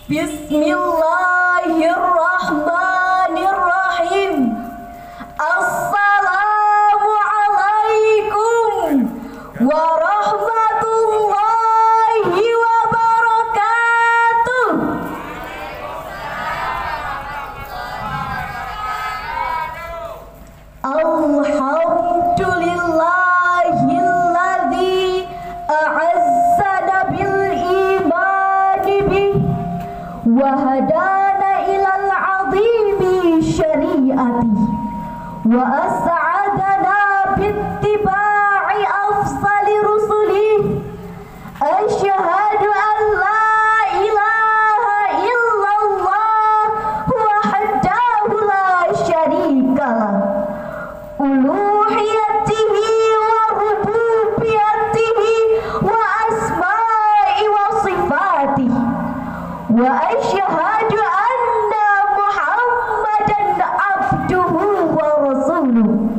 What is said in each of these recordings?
Bismillahirrahmanirrahim. Assalamualaikum warahmatullahi wabarakatuh. Alhamdulillahilladzi a'azzana bil imani bih wa hadana ilal azimi syari'ati wa as'adana bittiba'i afsali rusulih. Asyhadu an la ilaha illallah wahdahu la syarikalah uluhiyatihi wa rububiyatihi wa asma'i wa sifatihi wa asyhadu anna Muhammadan abduhu wa rasuluh.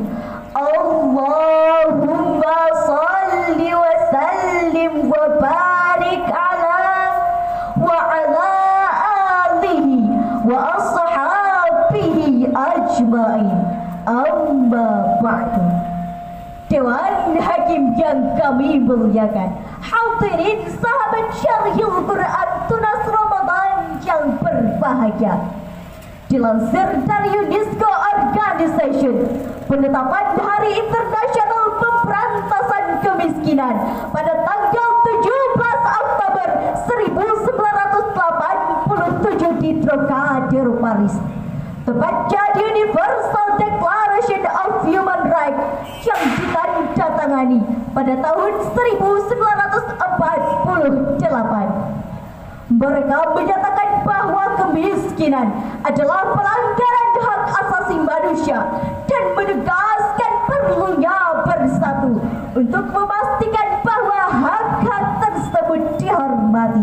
Allahumma salli wa sallim wa barik ala wa ala alihi wa ashabihi ajmain. Amma ba'du. Dewan Hakim yang kami muliakan, hadirin sahabat Syarhil Quran Tunas Ramadan yang berbahagia. Dilansir dari UNESCO Organization, penetapan Hari Internasional Pemberantasan Kemiskinan pada tanggal 17 Oktober 1987 di Trocadero, Paris, tepatnya di Universal Declaration of Human Rights yang ditandatangani pada tahun 1948. Mereka menyatakan bahwa kemiskinan adalah pelanggaran hak asasi manusia dan menegaskan perlunya bersatu untuk memastikan bahwa hak-hak tersebut dihormati.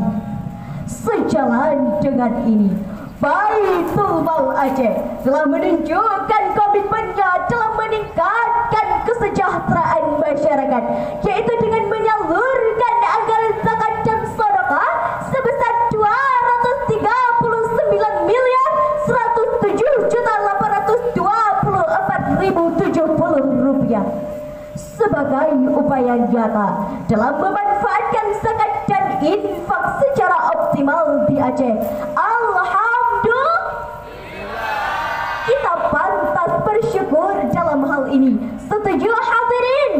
Sejalan dengan ini, Baitul Mal Aceh telah menunjukkan komitmennya dalam meningkatkan kesejahteraan masyarakat, yaitu dengan menyalurkan anggaran zakat dan sedekah sebesar 239.107.824.070 rupiah sebagai upaya nyata dalam memanfaatkan zakat dan infak secara optimal di Aceh. Alhamdulillah, kita pantas bersyukur dalam hal ini. Setuju hadirin?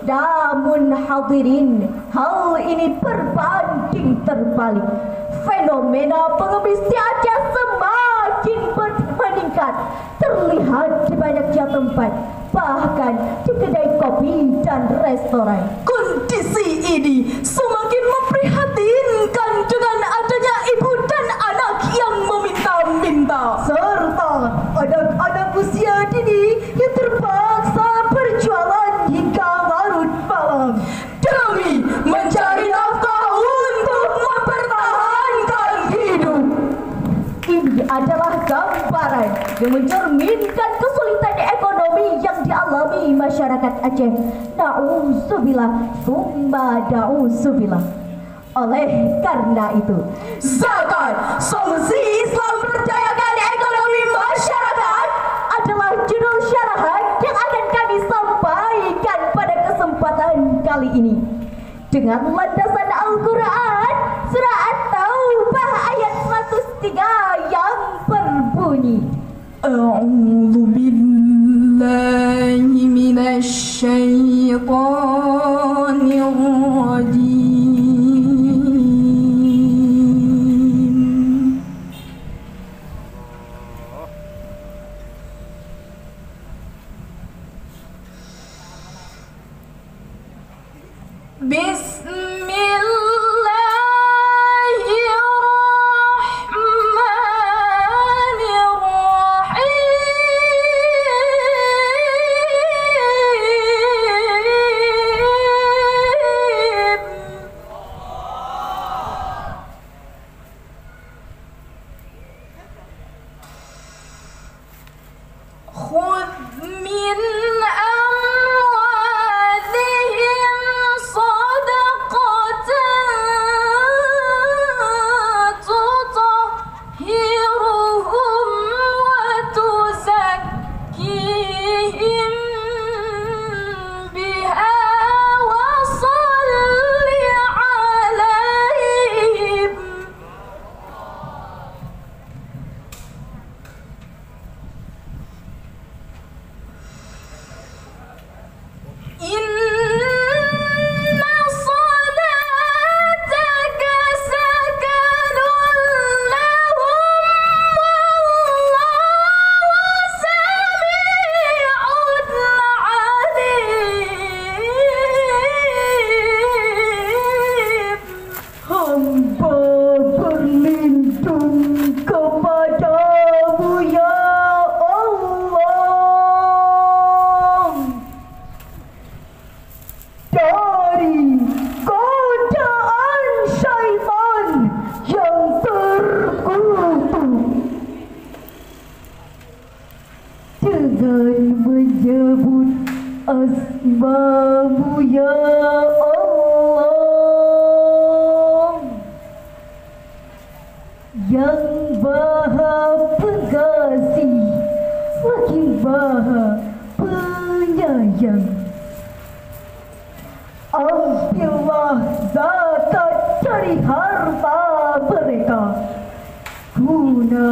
Namun hadirin, hal ini berbanding terbalik. Fenomena pengemis di Aceh semakin meningkat, terlihat di banyaknya tempat, bahkan di kedai kopi dan restoran. Kondisi ini semakin memprihatinkan dengan adanya ibu dan anak yang meminta-minta, serta anak-anak usia dini yang terpaksa berjualan hingga larut malam demi mencari nafkah untuk mempertahankan hidup. Ini adalah gambaran yang mencerminkan kesulitan ekonomi yang dialami masyarakat Aceh. Na'udzubillah summa na'udzubillah. Oleh karena itu, zakat solusi Islam berdayakan ekonomi masyarakat adalah judul syarahan yang akan kami sampaikan pada kesempatan kali ini dengan landasan Al-Quran surah At-Taubah ayat 103 yang berbunyi, A'udzu billahi minasy syaithanir rajim. Bismillahirrahmanirrahim. hamba berlindung kepadamu ya Allah dari godaan syaitan yang terkutuk dengan menyebut asma-Mu ya Allah yang Maha Pengasih lagi Maha Penyayang. Ambillah zakat dari harta mereka guna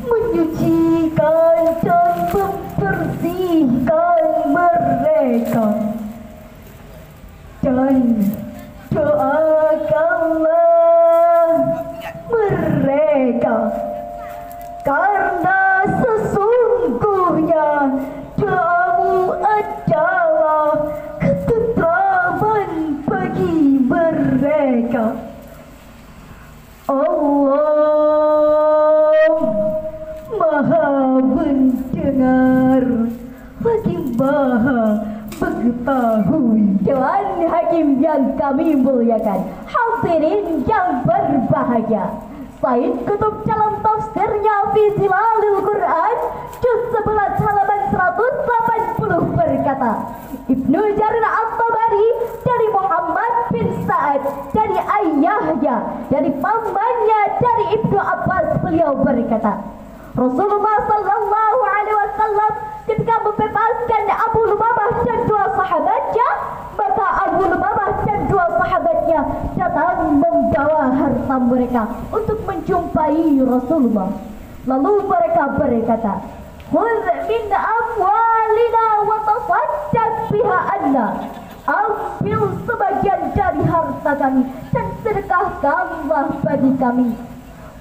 menyucikan dan membersihkan mereka, dan doakanlah mereka karena sesungguhnya doamu adalah ketentraman bagi mereka. Allah Maha mendengar lagi Maha mengetahui. Dewan Hakim yang kami muliakan, hadirin yang berbahagia, Said Kutub dalam tafsirnya fi Zilalil Quran juz 11 halaman 180 berkata, Ibnu Jarir At-Tabari dari Muhammad bin Sa'ad dari ayahnya dari pamannya dari Ibnu Abbas, beliau berkata, Rasulullah sallallahu alaihi wasallam ketika membebaskan Abu Lubabah dan dua sahabatnya, maka Abu Lubabah dan dua sahabatnya datang membawa harta mereka untuk menjumpai Rasulullah. Lalu mereka berkata, "Khudh min amwalina wa tasaddaq biha anna." Ambil sebagian dari harta kami dan sedekahkanlah bagi kami.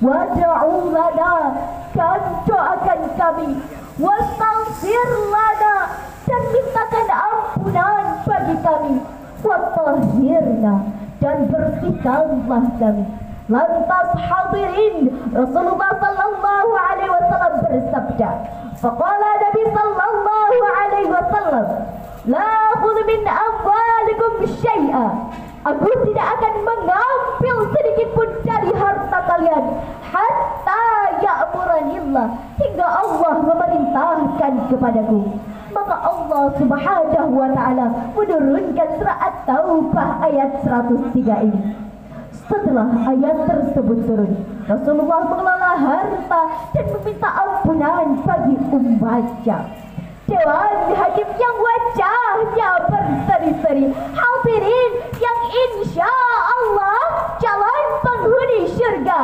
Wad'u lana, dan doakan kami. Wastaghfir lana, dan mintakan ampunan bagi kami. Watahhirna, dan bersihkanlah kami. Lantas hadirin, Rasulullah sallallahu alaihi wasallam bersabda, faqala Nabi sallallahu alaihi wasallam, la khudh min amwalikum syai'a. Aku tidak akan mengambil sedikit pun dari harta kalian hatta ya'muranillah, hingga Allah memerintahkan kepadaku. Maka Allah subhanahu wa ta'ala menurunkan surah At-Taubah ayat 103 ini. Setelah ayat tersebut turun, Rasulullah mengelola harta dan meminta ampunan bagi umatnya. Dewan Hakim yang wajahnya berseri-seri, hadirin yang insya Allah calon penghuni syurga.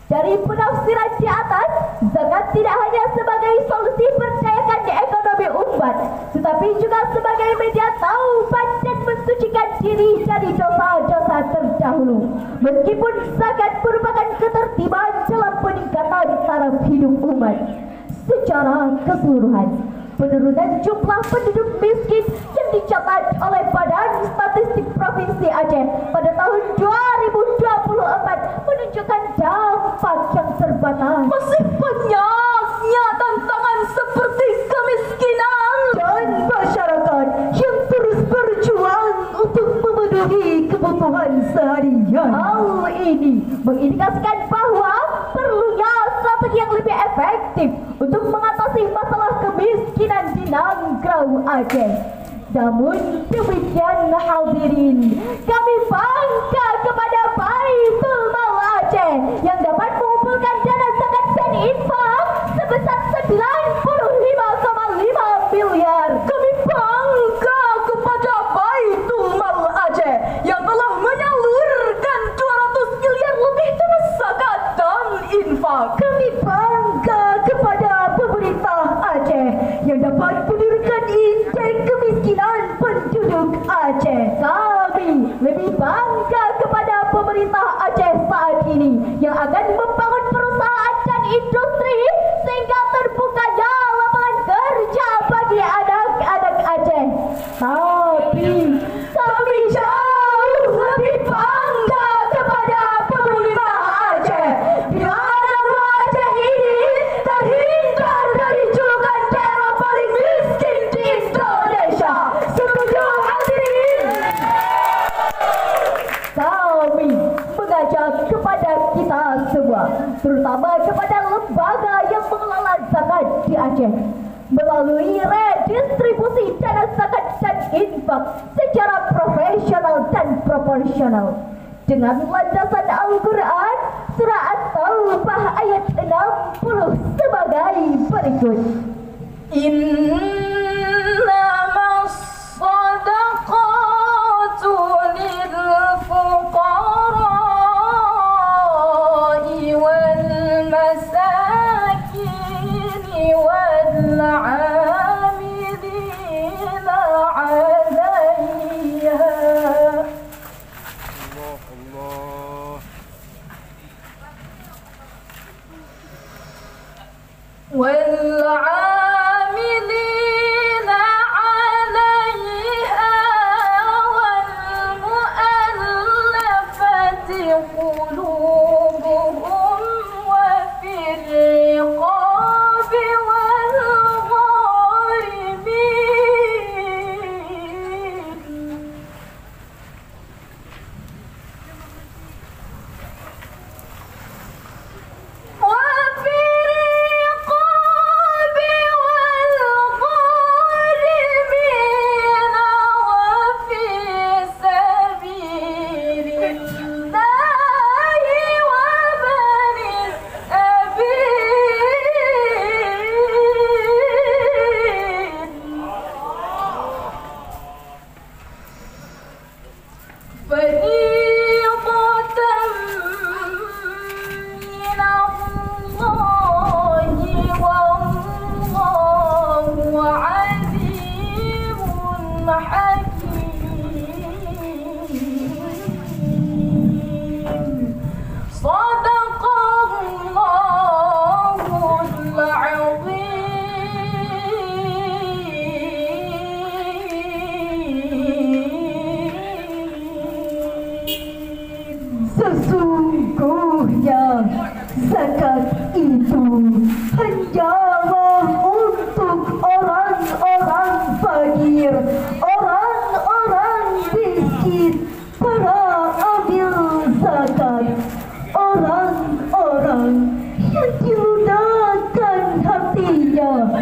Dari penafsiran di atas, zakat tidak hanya sebagai solusi percayakan ekonomi umat, tetapi juga sebagai media taubat dan mensucikan diri dari dosa-dosa terdahulu. Meskipun zakat merupakan ketertiban dalam peningkatan taraf hidup umat secara keseluruhan, penurunan jumlah penduduk miskin yang dicatat oleh Badan Statistik Provinsi Aceh pada tahun 2024 menunjukkan dampak yang terbatas. Masih banyaknya tantangan seperti kemiskinan dan masyarakat yang terus berjuang untuk memenuhi kebutuhan seharian. Hal ini mengindikasikan bahwa perlunya strategi yang lebih efektif untuk mengatasi masalah kemiskinan di Nangrau Aceh. Namun demikian hadirin, kami bangga kepada Baitul Mal Aceh yang dapat mengumpulkan dana zakat dan infak sebesar 95,5 miliar. Kami bangga kepada Baitul Mal Aceh yang telah menyalurkan 200 miliar lebih dana zakat dan infak. Kami bangga kepada pemerintah Aceh yang dapat menurunkan indeks kemiskinan penduduk Aceh. Kami lebih bangga kepada pemerintah Aceh saat ini yang akan membangun perusahaan dan industri sehingga terbukanya lapangan kerja bagi anak-anak Aceh. Tapi kita semua, terutama kepada lembaga yang mengelola zakat di Aceh, melalui redistribusi dana zakat dan infak secara profesional dan proporsional dengan landasan Al-Quran surah At-Taubah ayat 60 sebagai berikut. Innamas sadaqatu lil fuqara'i wal masakin wal 'amilina 'alayha والعاملين عليها والمؤلفة قلوبهم وفي الرقاب والغارمين Sesungguhnya zakat itu hanyalah untuk orang-orang fakir, orang-orang miskin, para amil zakat, orang-orang yang dilunakkan hatinya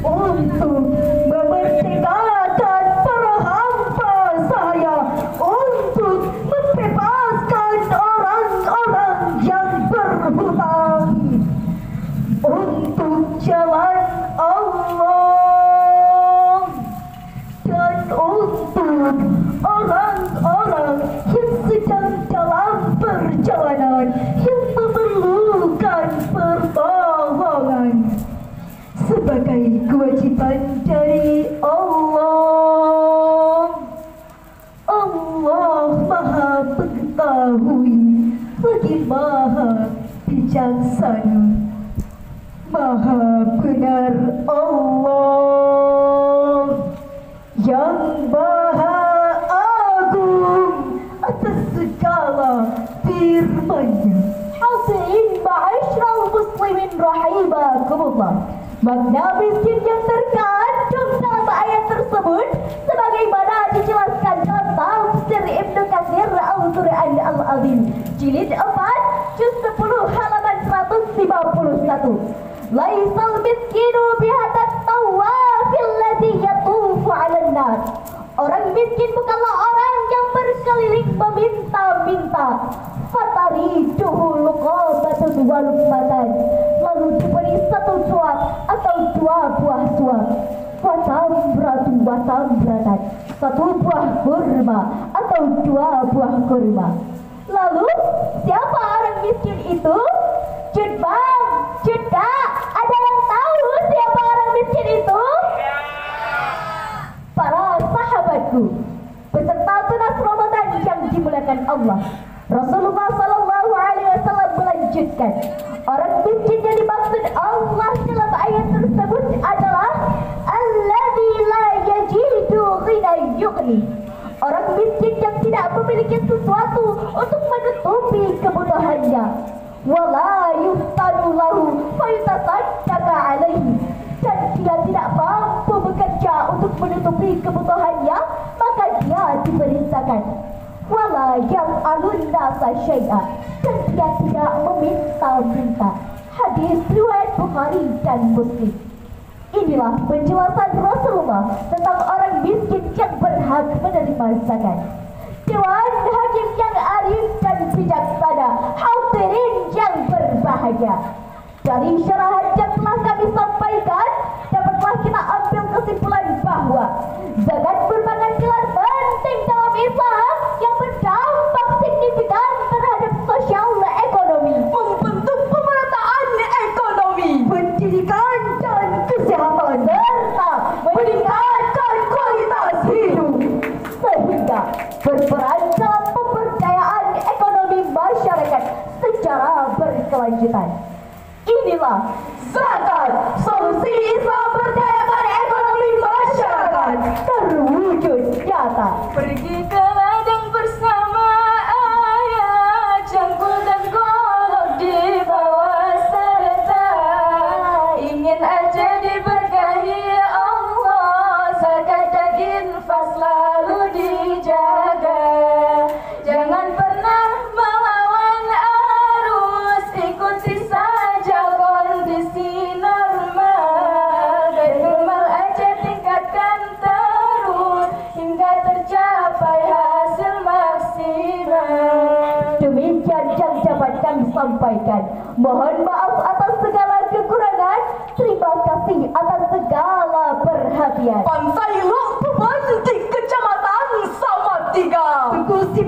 untuk memerdekakan para hamba saya, untuk membebaskan orang-orang yang berhutang, untuk jalan Allah, dan untuk orang-orang yang sedang dalam perjalanan yang memerlukan pertolongan sebagai kewajiban dari Allah. Allah Maha Mengetahui lagi Maha Bijaksana, Maha Benar Allah yang Maha Agung atas segala firman-Nya. Hadirin ma'asyiral muslimin rahimakumullah. Makna miskin yang terkandung dalam ayat tersebut sebagaimana dijelaskan dalam tafsir Ibnu Katsir Al-Quran Al-Azim jilid 4 juz 10 halaman 151. Laisal miskinu bihadat tawafil ladzi yatufu 'alan nas. Orang miskin bukanlah orang yang berkeliling meminta-minta. Fatariduhu luqabatun wa luqmatan. Lalu diberi satu suap atau dua buah suap. Watambratu watambratan. Satu buah kurma atau dua buah kurma. Lalu siapa orang miskin itu? Bang, Kak, ada yang tahu siapa orang miskin itu? Para sahabatku, beserta tunas Ramadan yang dimuliakan Allah, Rasulullah Sallallahu Alaihi Wasallam melanjutkan, orang miskin yang dimaksud Allah dalam ayat tersebut adalah alladzi la yajidu ghina yughni. Orang miskin yang tidak memiliki sesuatu untuk menutupi kebutuhannya. Wala yuftanu lahu fayutasaddaqa alaihi. Dan dia tidak mampu bekerja untuk menutupi kebutuhannya, maka dia diberi zakat. Wala yang alunna syai'a, dan dia tidak meminta-minta. Hadis riwayat Bukhari dan Muslim. Inilah penjelasan Rasulullah tentang orang miskin yang berhak menerima zakat. Dewan Hakim yang arif dan bijaksana, hadirin yang berbahagia. Dari syarahan yang telah kami sampaikan, dapatlah kita ambil kesimpulan bahwa zakat merupakan pilar penting dalam Islam yang berdampak signifikan terhadap sosial ekonomi, Membentuk pemerataan ekonomi, pendidikan dan kesehatan, serta meningkatkan kualitas hidup, sehingga berperan dalam pemberdayaan ekonomi masyarakat secara berkelanjutan. Inilah zakat, solusi Islam berdayakan ekonomi masyarakat terwujud nyata. pergi ke ladang bersama ayah, cangkul dan golok di bawah serta. Ingin aja diberkahi Allah, zakat dan infak selalu dijaga. Jangan pernah melawan arus, ikuti saja kondisi normal. Baitul mal aja tingkatkan terus hingga tercapai hasil maksimal. Demikian yang dapat kami sampaikan. Mohon maaf atas segala kekurangan. Terima kasih atas segala perhatian. Pantai Lok Beban di Kecamatan Salatiga. Tunggu si